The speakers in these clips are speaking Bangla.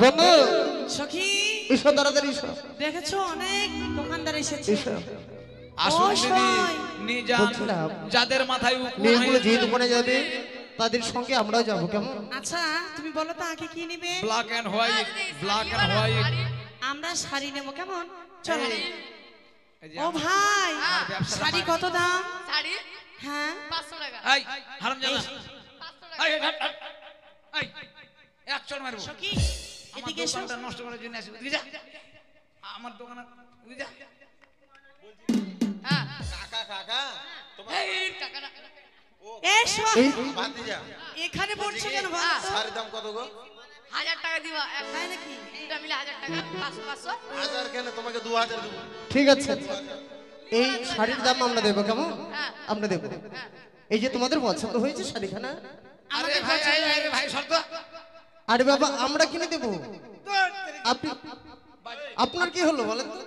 বন্ধু সখী এসো তাড়াতাড়ি এসো। দেখেছো অনেক দোকানদার এসেছে। এসো আসুন ও দিদি সই। নিয়ে যান বলছিলাম, যাদের মাথায় উকুন মেয়েগুলো যে হয়েছে দোকানে যাবে তাদের সঙ্গে আমরাও যাবো, কেমন? আচ্ছা তুমি বলো তো আগে কি নেবে? Black and white black and white আমরা শাড়ি নেব, কেমন? চলো। এই যে ও ভাই আমার ব্যবসাটা শাড়ি মানে- কত দাম? শাড়ি হ্যাঁ 500 টাকা। এই হারামজাদা 500 টাকা। এই হাট, হাট। এই এক চড় মারবো সখী আমার এদিকে এসো। দোকানটা নষ্ট করার জন্য আসবে তুই যা আমার দোকানে তুই যা হ্যাঁ কাকা কাকা তোমার এই টাকা না। এসো। এই ভাতিজা এখানে পড়ছো কেন বলো তো? শাড়ির দাম কত গো? 1000 টাকা দিবা। তাই নাকি? দুটা মিলে 1000 টাকা। 500 500। হাজার কেন তোমাকে 2000 দেবো। ঠিক আছে, এই শাড়ির দাম আমরা দেবো, কেমন? হ্যাঁ। আমরা দেবো। হ্যাঁ। এই যে তোমাদের পছন্দ হয়েছে শাড়িখানা, আরে আমাদের ভাই পছন্দ আরে ভাই শর্ত আরে বাবা আমরা কিনে দেবো। আপনি আপনার কি হলো বলেন তো?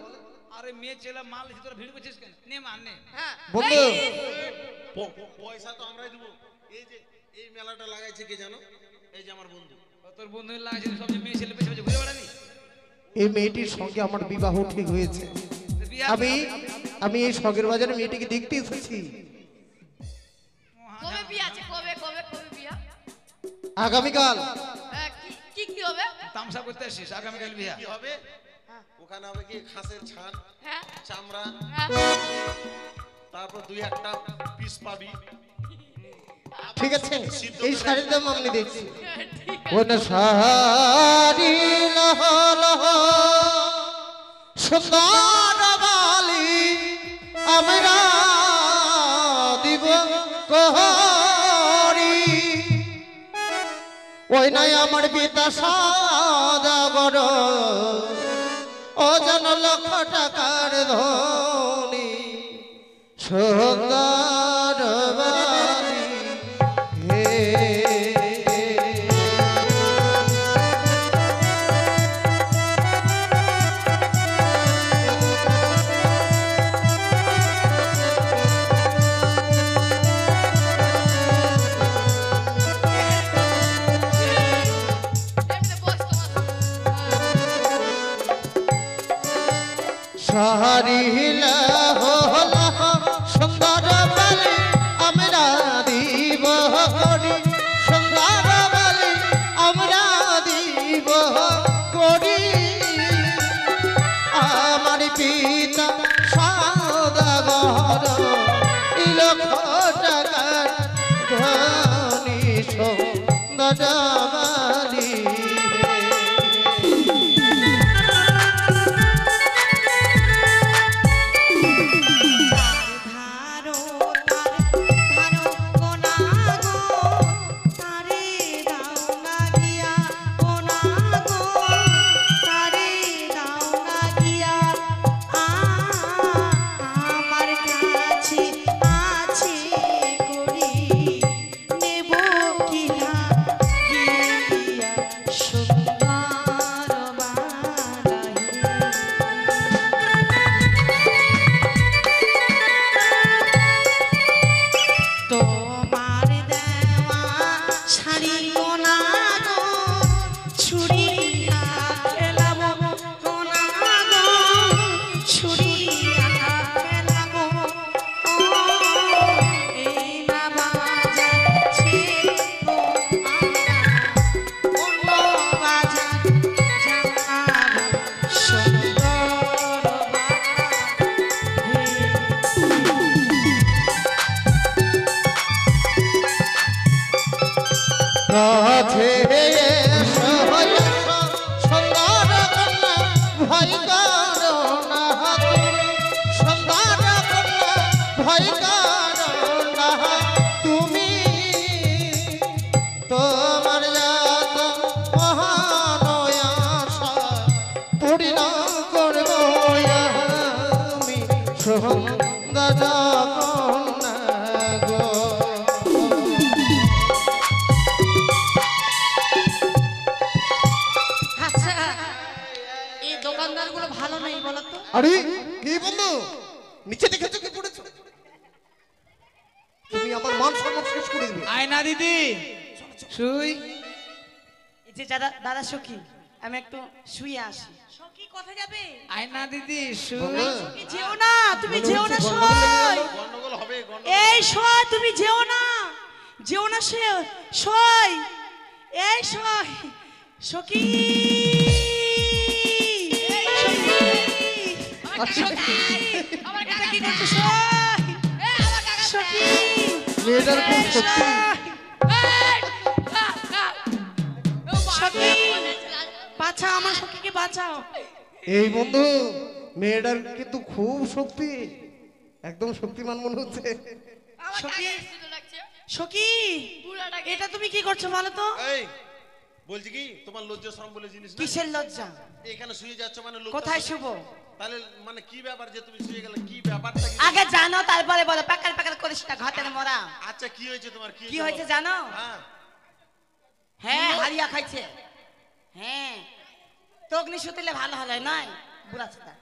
আরে মেয়ে ছেলে মাল ভিতরে ভিড় করছিস কেন নে মান নে হ্যাঁ। বন্ধু পয়সা তো আমরাই দেবো। এই যে এই মেলাটা লাগাইছে কে জানো? এই যে আমার বন্ধু। তোর বন্ধু লাগছে সব যে মেয়ে ছেলে পেছে পেছে ঘুরে বেড়াবি এই মেয়েটির সঙ্গে আমার বিবাহ ঠিক হয়েছে। বিয়া আমি এই শখের বাজারে মেয়েটিকে দেখতে এসেছি। কবে বিয়ে আছে? কবে কবে কবে বিয়ে? আগামীকাল কি হবে? তামসা করতে আসিস আগামীকাল বিয়া কি হবে? ওখানে হবে কি খাসের ছান, হ্যাঁ চামড়া, হ্যাঁ। তারপর দুই একটা পিস পাবি। ঠিক আছে, এই শাড়ির দাম আমি দেখছি। ঠিক ও না শাড়ি লহ লহ সুন্দর বালি আমরা দিব করি, ওই নাই আমার পিতা সদাগর ও জন লক্ষ টাকার ধনী সুন্দর বালি হে। এমনি বস সারিলা হলা সুন্দর বালি আমরা দিব করি, সুন্দর বালি আমরা দিব করি, আমার পিতা সদাগর লক্ষ টাকার ধনী সুন্দর বালি হে। ধারো তার ধারো কোনা গো তারে দাও না গিয়া কোনা গো তারে দাও না গিয়া আমার কাছে আছে করি নেব কিনা গিয়া সুন্দর বালাই। তোমার দেওয়া শাড়ি কোনা গো ছুরিয়া খেলাবো কোনা গো ছুরিয়া খেলাবো ও এই না বাজাচ্ছে গো আমরা অন্য বাজার যাবো সুন্দর কাছে এসো এসো সুন্দর কন্যা ভয় করো না তুমি, সুন্দর কন্যা ভয় করো না তুমি, তোমার যত মহান আশা পূর্ণ করব আমি সুন্দর কন্যা গো। আচ্ছা এই দোকানদারগুলো ভালো নেই বলো তো? আরে কি বন্ধু, নিচে দেখেছো কি পড়েছো? তুমি আমার মান সম্মান শেষ করে দিবে। আয় না দিদি শুই এই যে দাদা দাদা সখী আমি একটু শুয়ে আসি। সখী কোথায় যাবে? আয়না দিদি বন্ধু, সখী যেও না, তুমি মনে যেও না হচ্ছে গন্ডগোল লেগে সই। গেল। গন্ডগোল হবে গন্ডগোল। এই সই, তুমি যেও না, যেও না সে সই। এই সই সখী, আমার এটা কাকা কি করছো সই? আমার কাকা সখী, মেয়েটার খুব শক্তি। সখী, বাঁচাও আমার সখীকে, বাঁচাও। এই বন্ধু, মেয়েটার কিন্তু খুব শক্তি, একদম শক্তিমান মনে হচ্ছে। আমার সখী। কাকা এসেছিল লাগছে সখী, বুড়াটাকে। এটা তুমি কি করছো বলো তো? এই বলছি কি তোমার লজ্জা শরম বলে জিনিস না। কিসের লজ্জা? এখানে শুয়ে যাচ্ছ মানে লোক কোথায় শুভ? তাহলে মানে কি ব্যাপার যে তুমি শুয়ে গেলে, কি ব্যাপারটা কি? আগে জানো তারপরে বলো। প্যাকার প্যাকার করিস না, ঘাটের মরা। আচ্ছা কি হয়েছে তোমার, কি হয়েছে জানো? হ্যাঁ হ্যাঁ, হারিয়া খাইছে। হ্যাঁ, তো অগ্নি শুতিলে ভালো হলো নয় বুড়া ছেলে।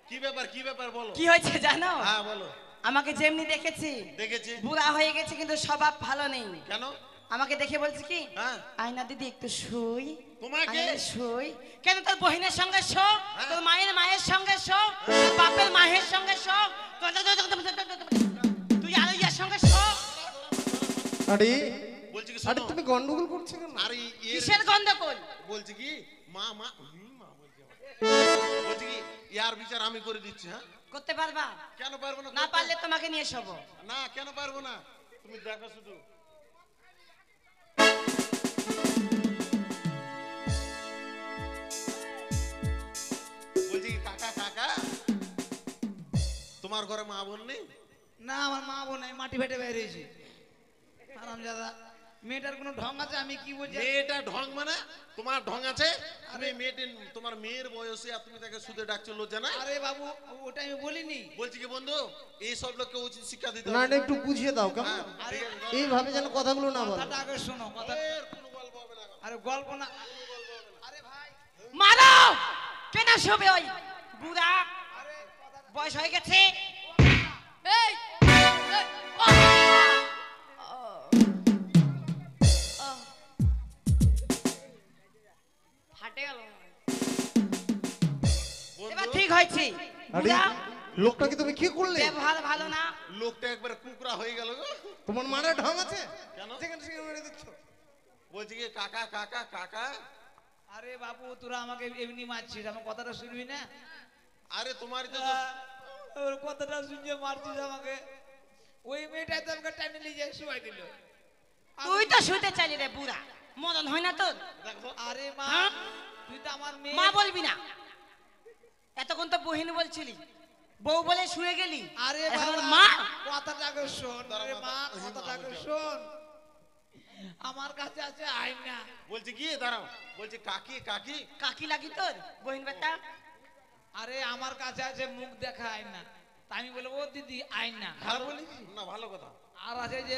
কি ব্যাপার, কি ব্যাপার বলো। কি হয়েছে জানো? হ্যাঁ বলো। আমাকে যেমনি দেখেছি দেখেছি। বুড়া হয়ে গেছে, কিন্তু স্বভাব ভালো নেই। কেন? আমাকে দেখে বলছে কি, হ্যাঁ আয়না দিদি একটু শুই। তোমাকে? আয়না শুই কেন? তোর বহিনের সঙ্গে শো, হ্যাঁ। তোর মায়ের মায়ের সঙ্গে শো, তোর বাপের মায়ের সঙ্গে শো, তুই আর ইয়ার সঙ্গে শো। আরে বলছি কি আরে শোনো। তুমি গন্ডগোল করছো কেন? আরে এর কিসের গন্ডগোল? বলছি কি মা মা মা বলছি আমার। বলছি কি ইয়ার বিচার আমি করে দিচ্ছি। হ্যাঁ করতে পারবা? কেন পারবো না? না পারলে তোমাকে নিয়ে শোবো। না কেন পারবো না, তুমি দেখো শুধু। বলছি কি কাকা কাকা তোমার ঘরে মা বোন নেই? না আমার মা বোন নাই, মাটি ফেটে বেরিয়েছি। আরামজাদা মেয়েটার কোনো ঢং আছে? আমি কি বলছি? মেয়েটা ঢং মানে তোমার ঢং আছে? তুমি মেয়েটি তোমার মেয়ের বয়সে আর তুমি তাকে সুদে ডাকছো, লজ্জা না? আরে বাবু ওটা আমি বলিনি। বলছি কি বন্ধু, এই সব লোককে উচিত শিক্ষা দিতে না হবে। এটা একটু বুঝিয়ে দাও কেমন, হ্যাঁ, আরে ঠিক আছে, এইভাবে যেন কথাগুলো না বলো। কথাটা আগে শোনো কথা। এর কোনো গল্প হবে না। আরে গল্প না। আরে ভাই মারো, কেন শোবে ওই বুড়া? বয়স হয়ে গেছে। এই ফাটে গেল এবার বন্ধু, ঠিক হয়েছে। আরে বুড়া, লোকটাকে তুমি কি করলে? ব্যবহার ভালো না। লোকটা একবার কুকরা হয়ে গেল গো। তোমার মারা ঢং আছে? কেন? যেখানে সেখানে মেরে দিচ্ছ। বলছি কি কাকা কাকা কাকা। আরে বাবু তোরা আমাকে এমনি মারছিস, আমার কথাটা শুনবি না? আরে তোমারই তো ওর কথাটা শুনছে মারছিস আমাকে। ওই মেয়েটাই তো আমাকে টাইনে নিয়ে যায় শুয়াই দিল। তুই তো শুতে চাইলি রে বুড়া, মদন হয় না তোর? দেখো আরে মা হ্যাঁ? তুই তো আমার মা মেয়ে। বলবি না, এতক্ষণ তো বহিন বলছিলি, বউ বলে শুয়ে গেলি। আরে এখন বাবা মা। কথাটাকে শোন। আরে মা কথাটাকে শোন। আমার কাছে আছে আয়না। বলছি কি দাঁড়াও, বলছি কাকি কাকি। কাকি লাগি তোর বহিন বেটা? আরে আমার কাছে আছে মুখ দেখা আয়না। তা আমি বলবো ও দিদি আয়না। ভালো বলিস না, ভালো কথা। আর আছে যে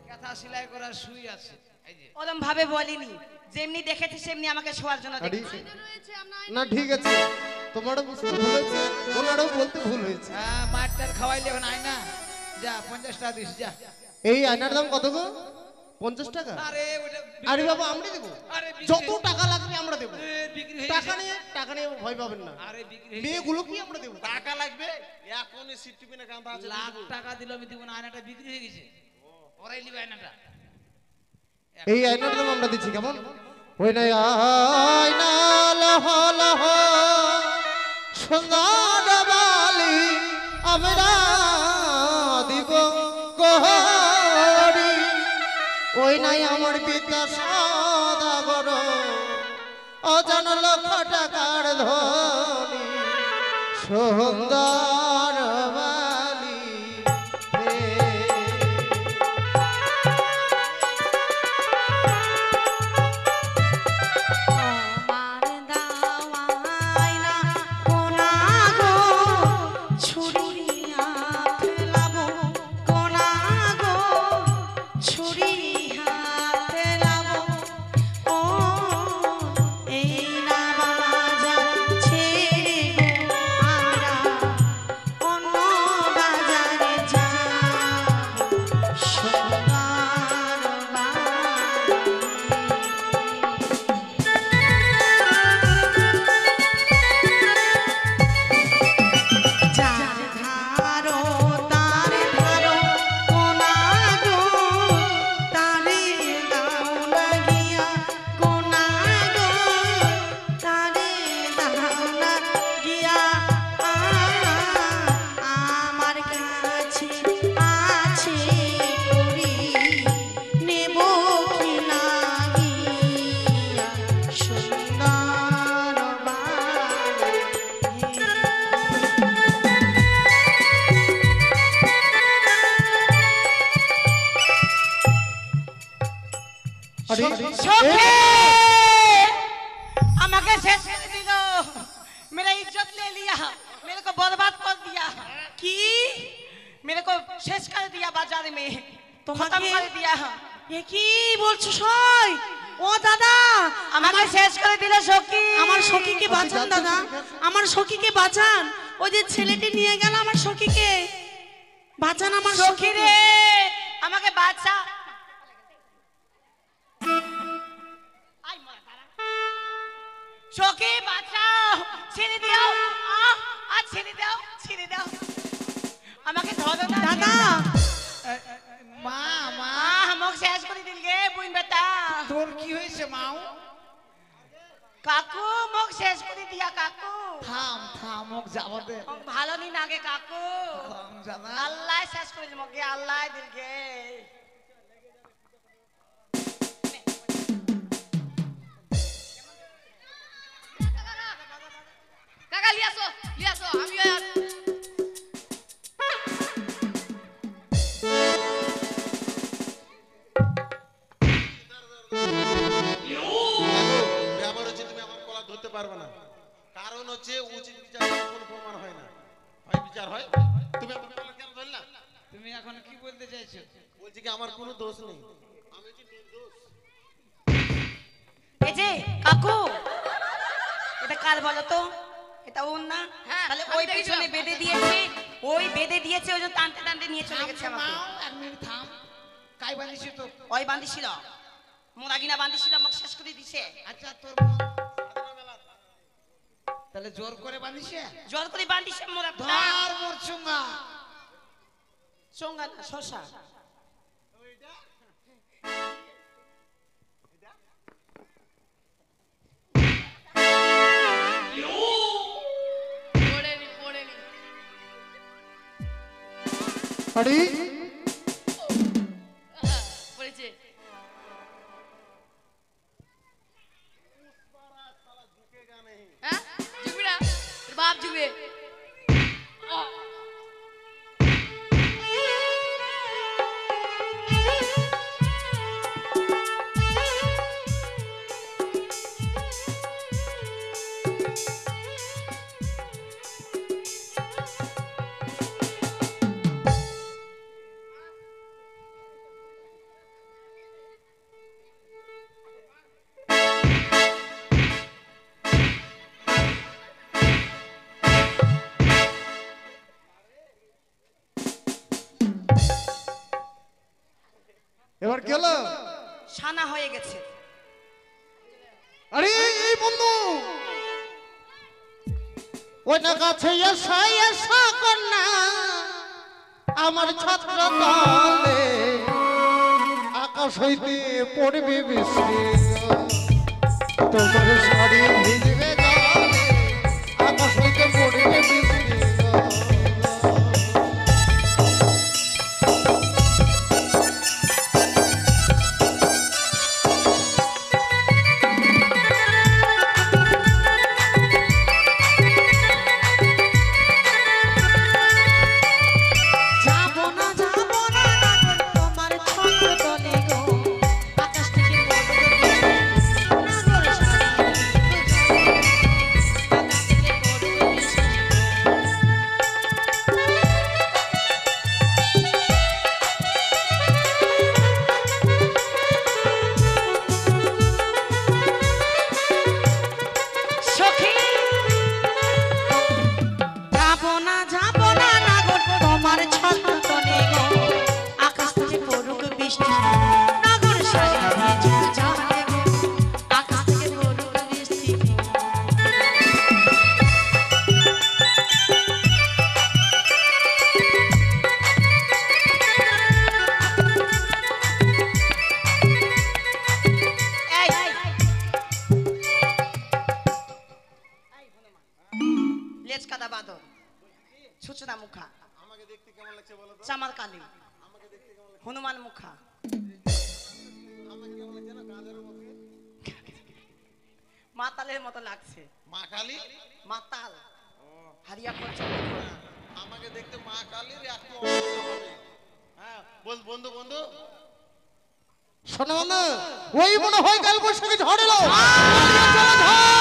কাঁথা সেলাই করার সুই আছে এই যে। ওরম ভাবে বলিনি, যেমনি দেখেছি সেমনি আমাকে শোয়ার জন্য আরে দেখেছি। রয়েছে আমরা না ঠিক আছে, তোমারও বুঝতে ভুল হয়েছে, ওনারও বলতে ভুল হয়েছে। হ্যাঁ মারটার খাওয়াইলে এখন আয়না। যা 50 টাকা দিস যা। এই আয়নার দাম কত গো? 50 টাকা? আরে ওটা আরে বাবা আমরা দেবো, আরে বিক্রি- যত টাকা লাগবে আমরা দেবো। এ, বিক্রি হয়ে টাকা গেছে। নিয়ে ভয় পাবেন না, আরে বিক্রি হয়ে গেছে। মেয়েগুলো কি আমরা দেবো। টাকা লাগবে এখনই সিট টিপিনে কাঁথা আছে লাখ বুঝবো। টাকা দিল আমি দিব না, আয়নাটা বিক্রি হয়ে গেছে। ওরাই নিবে আয়নাটা। এই আয়নার দাম আমরা দিচ্ছি কেমন? ওই নাই আয়না লহ লহ সুন্দর বালি আমরা দিব গহরি। ওই নাই আমার পিতা সদাগর অজান লক্ষ টাকার ধনী সুন্দর বালি রে। আমার দাওয়াই না কোনা গো, ছুরিয়া ফেলাবো কোনা গো, ছুরিয়া ফেলাবো। ও এই না বাজা ছেড়ে গো আমরা অন্য अरे সখী আমাকে শেষ করে দিল मेरा इज्जत ले लिया मेरे को बर्बाद कर दिया কি मेरे को शेष कर दिया बाजार में खत्म कर दिया এ কি বলছো সই ও দাদা আমাকে শেষ করে দিল সখী আমার সখীকে বাঁচান দাদা আমার সখীকে বাঁচান ওই যে ছেলেটি নিয়ে গেল আমার সখীকে বাঁচান আমার সখী সখীরে রে আমাকে বাঁচা আই মরা তারা সখী বাঁচাও ছেড়ে দাও আ ছেড়ে দাও আমাকে ধরো না দাদা মা মা আমাকে শেষ করে দিল গে বুইন বেটা তোর কি হয়েছে মাও কাকু মোক শেষ করে দিয়া কাকু থাম থাম মোক যাব দে মোক ভালো নি নাগে কাকু জানা আল্লাহ শেষ করে দিল মকে আল্লাহ দিল গে কাকা লিয়াছো আমিও আর ব্যাপার হচ্ছে তুমি আমার কলা ধরতে পারবে না কারণ হচ্ছে উচিত বিচার কোনো প্রমাণ হয় না হয় বিচার হয় তুমি আমার কলা কেন ধরলা তুমি এখন কি বলতে চাইছো বলছি কি আমার কোনো দোষ নেই আমি হচ্ছে নির্দোষ এই যে কাকু এটা কার বলো তো এটা ওর না হ্যাঁ, তাহলে আমি ওই দেখেছিলাম। পিছনে বেঁধে দিয়েছে ওই যে টানতে টানতে নিয়ে চলে গেছে আমাকে মাও এক মিনিট থাম কাই বানিয়েছি তো ওই বান্ধিছিল মোরাগিনা বান্ধিছিল আমাকে শেষ করে দিছে আচ্ছা তোর তাহলে জোর করে বানিয়েছে জল করে বান্ধিছে মোরা ধর মোর চুঙ্গা চোঙ্গা না শশা পড়েনি अरे পড়েছে হ্যাঁ ঝুঁকবি না তোর বাপ ঝুঁকবে এবার কি হলো সানা হয়ে গেছে আরে এই বন্ধু ওই না কাছে এসা কন্যা আমার ছাত্র দলে আকাশ হইতে পড়বে বৃষ্টি তোমার শাড়ি ভিজবে জলে আকাশ হইতে পড়বে বৃষ্টি যাবো না নাগর তোমার ছন্দ তলে গো আকাশ থেকে পড়বে নাগর শাড়ি আকাশ থেকে পড়বে সখী যাবো না নাগর তোমার ছন্দ তলে গো আকাশ থেকে পড়ুক বৃষ্টি নাগর শাড়ি ভিজে জলে গো আকাশ থেকে পড়ুক বৃষ্টি এই লেজ কাদা বাদর ছুচনা মুখা আমাকে দেখতে কেমন লাগছে বলো তো চামার কালী হনুমান মুখা আমাকে কেমন লাগছে না কাজের মধ্যে মাতালের মতো লাগছে মা কালী মাতাল হারিয়া করছে আমাকে দেখতে মা কালীর একটু অবস্থা হবে হ্যাঁ বল বন্ধু বন্ধু শোনো না, ওই মনে হয় কাল বৈশাখী ঝড় এলো। চলো, ঝড়